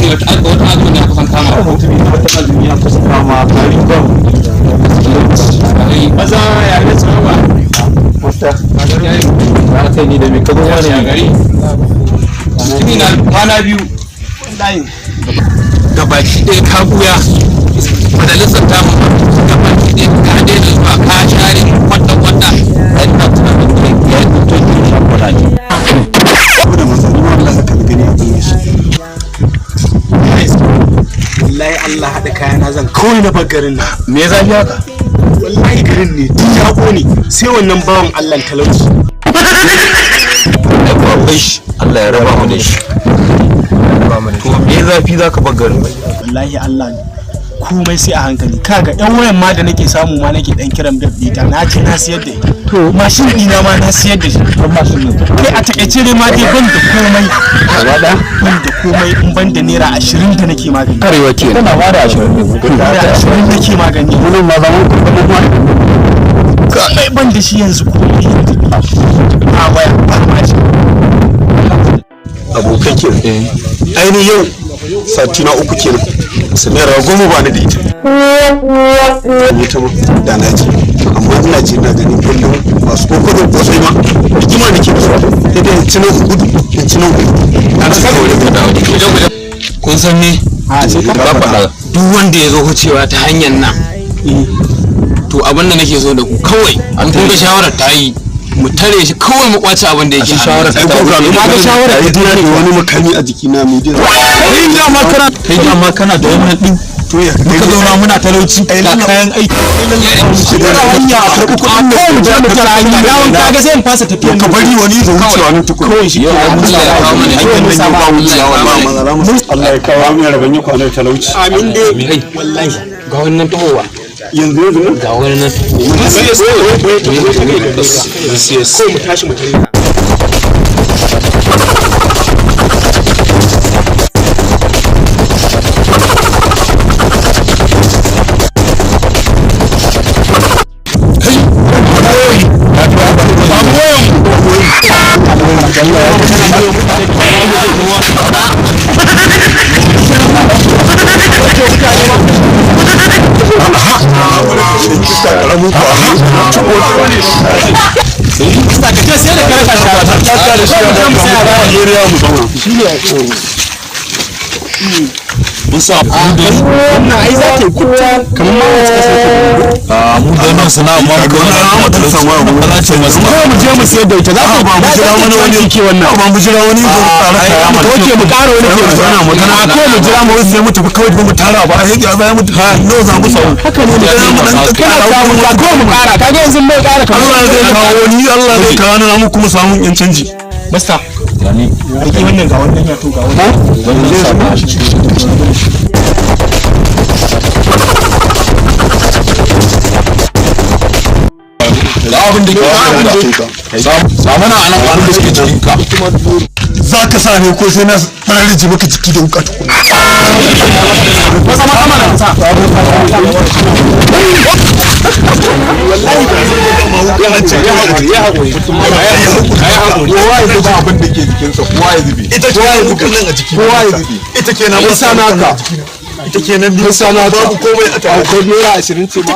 wata azumi ya kusan kama wata azumi ya kusan kama garin gwam maza ya ga tsawa wata ya kai ni da mai kabo wani ya gari ni na kwana biyu gabaki ɗaya ka buya majalisar ta mu gabaki ɗaya ka daina zuwa ka share kwata ɗan na tunanin da ya yi mutum da shakwara ne da manzanni Allah ka gani a duniya shi wallahi Allah haɗa kayana zan kawai na garin nan me ya zafi haka wallahi garin ne duk ya ƙone sai wannan bawan Allah talauci da babban shi Allah ya raba mu da shi to me ya zafi zaka bar garin wallahi Allah komai sai a hankali kaga yan wayan ma da nake samu ma nake dan kiran da ita na ce na siyar da ita to mashin dina ma na siyar da shi kai a takaice dai ma dai ban da komai in ban da naira 20 da nake magani karewa ke tana ba da 20 naira 20 nake magani gurin ma zaman kuɗin ma komai ban da shi yanzu komai a waya ba ma shi abokan ke ainihin yau sati na 3 kenan su naira 10 ba ni da ita mutum da na ji amma ina ji na ganin kullum masu kokarin kosai ma hikima da ke da sai dai cinan gudu in cinan gudu ana kawai da dawo kun san ne ba faɗa duk wanda ya zo wucewa ta hanyar nan to abin da nake so da ku kawai an kun ga shawarar ta yi mu tare shi kawai mu kwace abin da yake shawara ta ga shawara ta dina da wani makami a jikina mai dai kai dama kana da wannan din to ya muka zauna muna talauci ga kayan aiki shiga hanya a karɓi kuɗin kawai mu je mu tara hanya yawon kaga sai in fasa tafiya ka bari wani zo wucewa nan tukun kawai shi Allah ya kawo mana hanyar nan yau ba wucewa wallahi Allah Allah ya kawo mu raban yi kwanar talauci amin dai wallahi ga wannan tahowa yanzu nan ga wannan ko mu tashi mu tare wannan ai za ta kuta kamar ma wacce kasar mu da nan sana'a ma ga wani mutum samu abu ana ce masu ko mu je mu sayar da ita za ta ba mu jira wani ke wannan ba mu jira wani zo tsara kaya ko ke mu ƙara wani ke ana magana a ko mu jira mu sai mu tafi kawai mu tara ba sai ga bayan mu no za mu sau haka ne mu dan kana samu ka ko mu ƙara kaga yanzu mai ƙara kamar Allah zai kawo ni Allah zai kawo na mu kuma samun yan canji basta yani rike wannan ga wannan ya to ga wannan da abin da ke zamana a nan abin da suke cikin ka za ka sa ne ko sai na fararci maka ciki da wuka tukuna wasa ma kama da sa kowa ya zuba abin da ke jikinsa kowa ya zube ita kowa ya zube nan a jiki kowa ya zube ita kenan mun sana ka ita kenan mun sana babu komai a tare ko naira 20 ce ma